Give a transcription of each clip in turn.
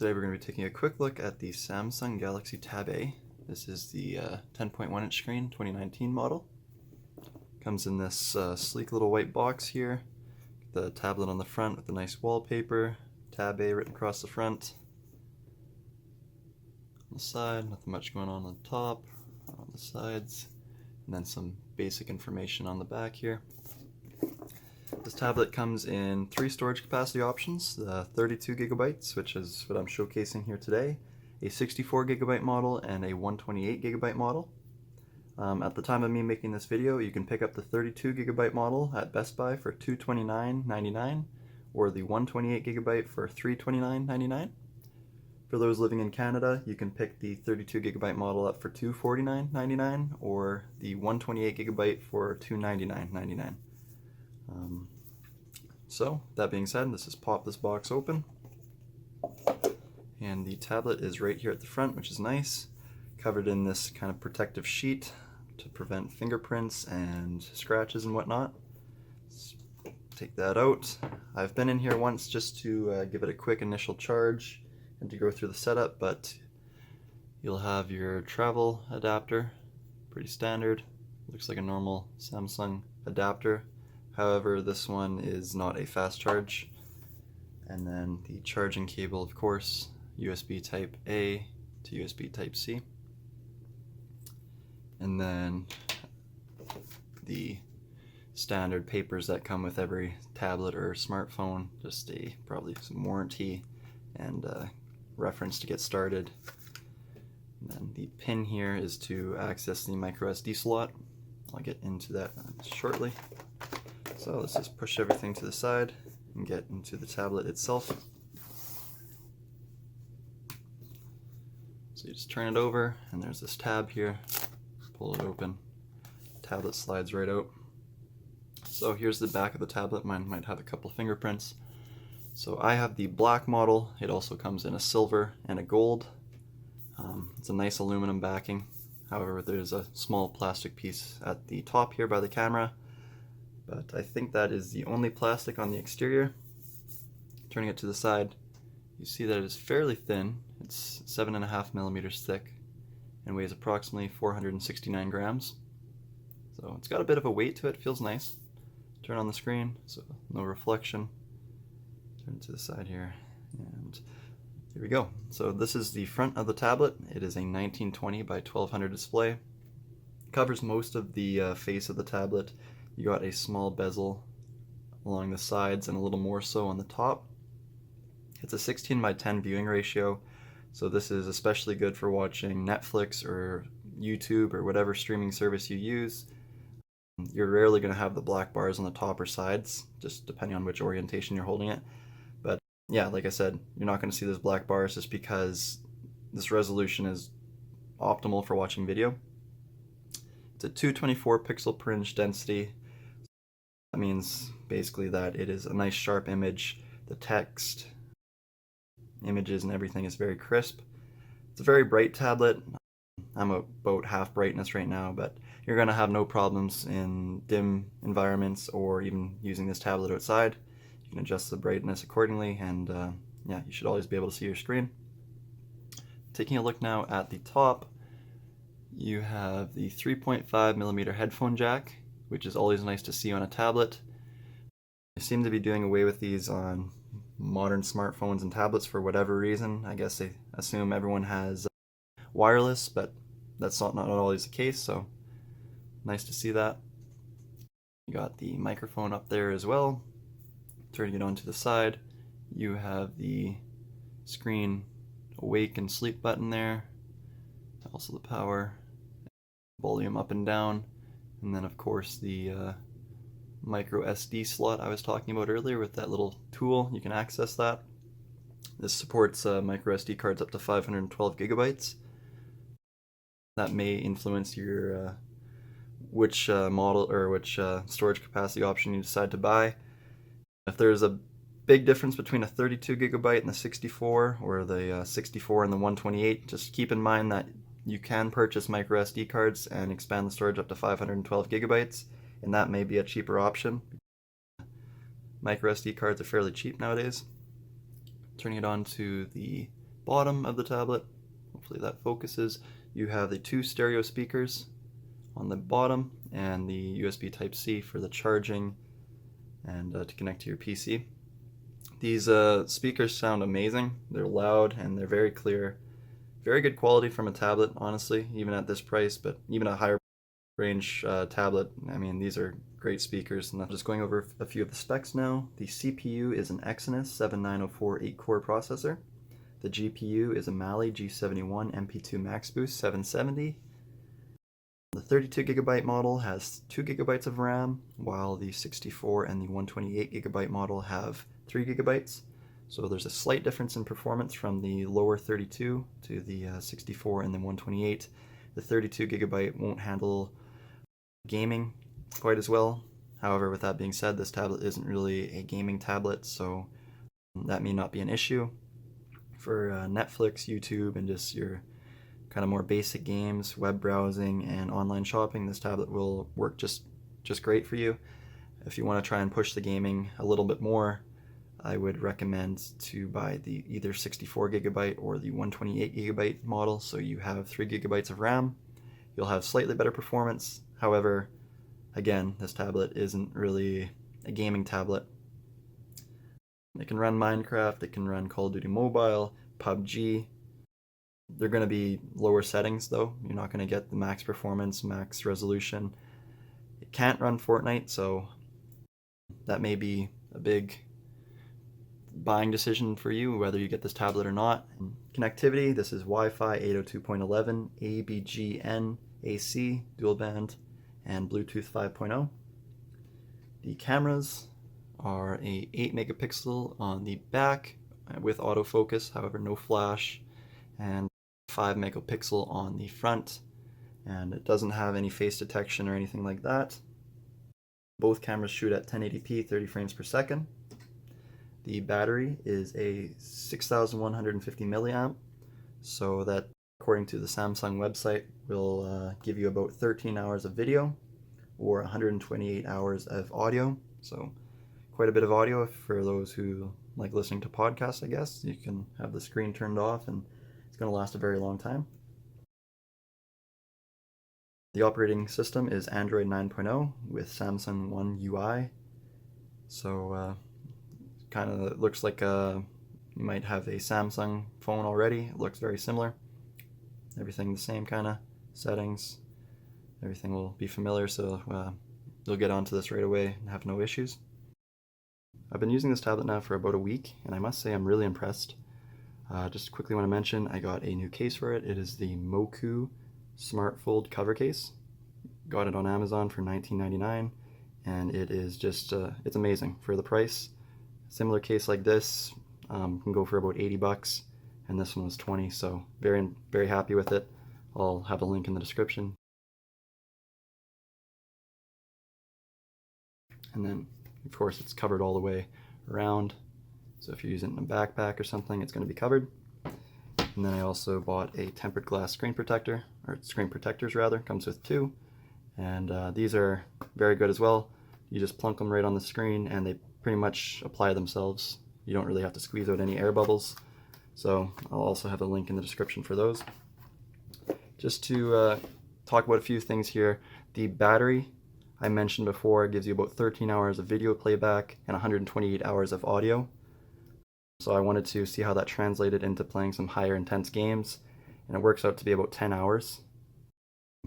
Today we're going to be taking a quick look at the Samsung Galaxy Tab A. This is the 10.1 inch screen 2019 model. Comes in this sleek little white box here. The tablet on the front with the nice wallpaper. Tab A written across the front. On the side, nothing much going on the top, on the sides, and then some basic information on the back here. This tablet comes in 3 storage capacity options, the 32 gigabytes, which is what I'm showcasing here today, a 64 gigabyte model, and a 128 gigabyte model. At the time of me making this video, you can pick up the 32 gigabyte model at Best Buy for $229.99 or the 128 gigabyte for $329.99. For those living in Canada, you can pick the 32 gigabyte model up for $249.99 or the 128 gigabyte for $299.99. So, that being said, let's just pop this box open. And the tablet is right here at the front, which is nice. Covered in this kind of protective sheet to prevent fingerprints and scratches and whatnot. Let's take that out. I've been in here once just to give it a quick initial charge and to go through the setup, but you'll have your travel adapter, pretty standard. Looks like a normal Samsung adapter. However, this one is not a fast charge. And then the charging cable, of course, USB Type A to USB Type C. And then the standard papers that come with every tablet or smartphone, just probably some warranty and reference to get started. And then the pin here is to access the micro SD slot. I'll get into that shortly. So let's just push everything to the side and get into the tablet itself. So you just turn it over and there's this tab here. Pull it open. Tablet slides right out. So here's the back of the tablet. Mine might have a couple fingerprints. So I have the black model. It also comes in a silver and a gold. It's a nice aluminum backing. However, there's a small plastic piece at the top here by the camera. But I think that is the only plastic on the exterior. Turning it to the side, you see that it is fairly thin. It's 7.5 millimeters thick and weighs approximately 469 grams. So it's got a bit of a weight to it, feels nice. Turn on the screen, so no reflection. Turn it to the side here, and here we go. So this is the front of the tablet. It is a 1920 by 1200 display. Covers most of the face of the tablet. You got a small bezel along the sides and a little more so on the top. It's a 16 by 10 viewing ratio, so this is especially good for watching Netflix or YouTube or whatever streaming service you use. You're rarely going to have the black bars on the top or sides, just depending on which orientation you're holding it. But yeah, like I said, you're not going to see those black bars just because this resolution is optimal for watching video. It's a 224 pixel per inch density. That means basically that it is a nice sharp image. The text, images, and everything is very crisp. It's a very bright tablet. I'm about half brightness right now, but you're going to have no problems in dim environments or even using this tablet outside. You can adjust the brightness accordingly, and yeah, you should always be able to see your screen. Taking a look now at the top, you have the 3.5 millimeter headphone jack, which is always nice to see on a tablet. They seem to be doing away with these on modern smartphones and tablets for whatever reason. I guess they assume everyone has wireless, but that's not always the case, so nice to see that. You got the microphone up there as well. Turning it onto the side, you have the screen awake and sleep button there. Also the power, volume up and down, and then of course the micro SD slot I was talking about earlier with that little tool. You can access that. This supports micro SD cards up to 512 gigabytes. That may influence your which model or which storage capacity option you decide to buy. If there's a big difference between a 32 gigabyte and the 64, or the 64 and the 128, just keep in mind that you can purchase micro SD cards and expand the storage up to 512 gigabytes, and that may be a cheaper option. Micro SD cards are fairly cheap nowadays. Turning it on to the bottom of the tablet, hopefully that focuses, you have the 2 stereo speakers on the bottom and the USB Type-C for the charging and to connect to your PC. These speakers sound amazing. They're loud and they're very clear. Very good quality from a tablet, honestly, even at this price, but even a higher range tablet, I mean, these are great speakers. And I'm just going over a few of the specs now. The CPU is an Exynos 7904 8-core processor. The GPU is a Mali G71 MP2 Max Boost 770. The 32GB model has 2GB of RAM, while the 64 and the 128GB model have 3GB. So there's a slight difference in performance from the lower 32 to the 64 and the 128. The 32GB won't handle gaming quite as well. However, with that being said, this tablet isn't really a gaming tablet, so that may not be an issue. For Netflix, YouTube, and just your kind of more basic games, web browsing, and online shopping, this tablet will work just great for you. If you want to try and push the gaming a little bit more, I would recommend to buy the either 64GB or the 128GB model, so you have 3GB of RAM. You'll have slightly better performance. However, again, this tablet isn't really a gaming tablet. It can run Minecraft, it can run Call of Duty Mobile, PUBG. They're going to be lower settings though. You're not going to get the max performance, max resolution. It can't run Fortnite, so that may be a big buying decision for you, whether you get this tablet or not. And connectivity, this is Wi-Fi 802.11, ABGN, AC, dual band, and Bluetooth 5.0. The cameras are a 8 megapixel on the back with autofocus, however no flash, and 5 megapixel on the front, and it doesn't have any face detection or anything like that. Both cameras shoot at 1080p 30 frames per second. The battery is a 6150 milliamp, so that according to the Samsung website will give you about 13 hours of video or 128 hours of audio. So quite a bit of audio for those who like listening to podcasts, I guess. You can have the screen turned off and it's going to last a very long time. The operating system is Android 9.0 with Samsung One UI. So kind of looks like you might have a Samsung phone already. It looks very similar. Everything the same kind of settings. Everything will be familiar, so you'll get onto this right away and have no issues. I've been using this tablet now for about a week, and I must say I'm really impressed. Just quickly want to mention, I got a new case for it. It is the Moku Smart Fold cover case. Got it on Amazon for $19.99, and it is just, it's amazing for the price. Similar case like this can go for about 80 bucks, and this one was 20, so very, very happy with it. I'll have a link in the description. And then, of course, it's covered all the way around. So if you're using it in a backpack or something, it's going to be covered. And then I also bought a tempered glass screen protector, or screen protectors rather, comes with 2. And these are very good as well. You just plunk them right on the screen and they pretty much apply themselves. You don't really have to squeeze out any air bubbles. So I'll also have a link in the description for those. Just to talk about a few things here. The battery, I mentioned before, gives you about 13 hours of video playback and 128 hours of audio. So I wanted to see how that translated into playing some higher intense games, and it works out to be about 10 hours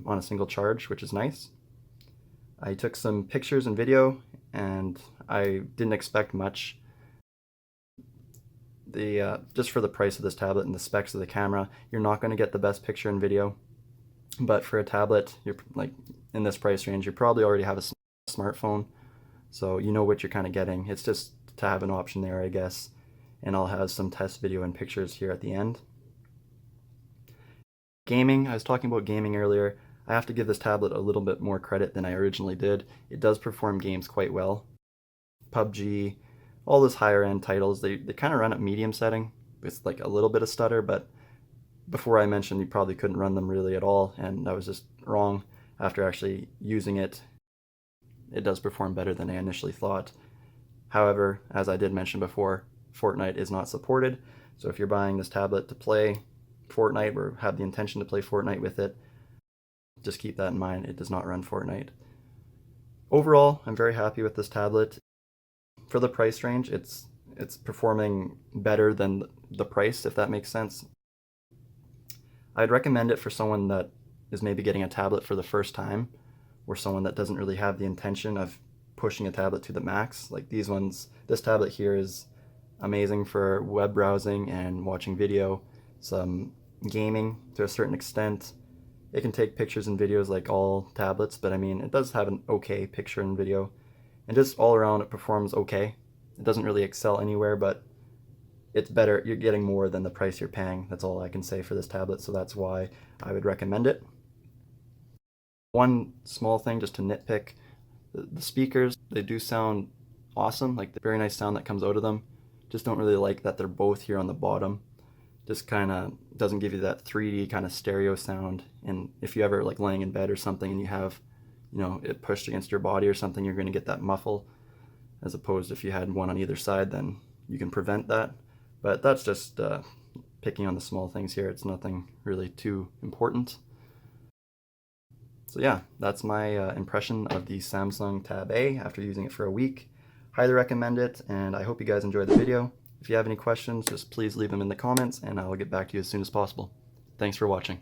on a single charge, which is nice. I took some pictures and video, and I didn't expect much. Just for the price of this tablet and the specs of the camera, you're not going to get the best picture and video. But for a tablet, you're like in this price range, you probably already have a smartphone, so you know what you're kind of getting. It's just to have an option there, I guess. And I'll have some test video and pictures here at the end. Gaming, I was talking about gaming earlier. I have to give this tablet a little bit more credit than I originally did. It does perform games quite well. PUBG, all those higher end titles, they kind of run at medium setting with like a little bit of stutter, but before I mentioned you probably couldn't run them really at all, and I was just wrong. After actually using it, it does perform better than I initially thought. However, as I did mention before, Fortnite is not supported, So if you're buying this tablet to play Fortnite or have the intention to play Fortnite with it, just keep that in mind. It does not run Fortnite. Overall, I'm very happy with this tablet. For the price range, it's performing better than the price, if that makes sense. I'd recommend it for someone that is maybe getting a tablet for the first time, or someone that doesn't really have the intention of pushing a tablet to the max. Like these ones, this tablet here is amazing for web browsing and watching video, some gaming to a certain extent. It can take pictures and videos like all tablets, but I mean, it does have an okay picture and video. And just all around, it performs okay. It doesn't really excel anywhere, but it's better. You're getting more than the price you're paying. That's all I can say for this tablet, so that's why I would recommend it. One small thing just to nitpick, the speakers, they do sound awesome, like the very nice sound that comes out of them. Just don't really like that they're both here on the bottom. Just kind of doesn't give you that 3D kind of stereo sound. And if you ever like laying in bed or something and you have, you know, it pushed against your body or something, you're going to get that muffle. As opposed to if you had one on either side, then you can prevent that. But that's just picking on the small things here. It's nothing really too important. So yeah, that's my impression of the Samsung Tab A after using it for a week. Highly recommend it, and I hope you guys enjoyed the video. If you have any questions, just please leave them in the comments, and I'll get back to you as soon as possible. Thanks for watching.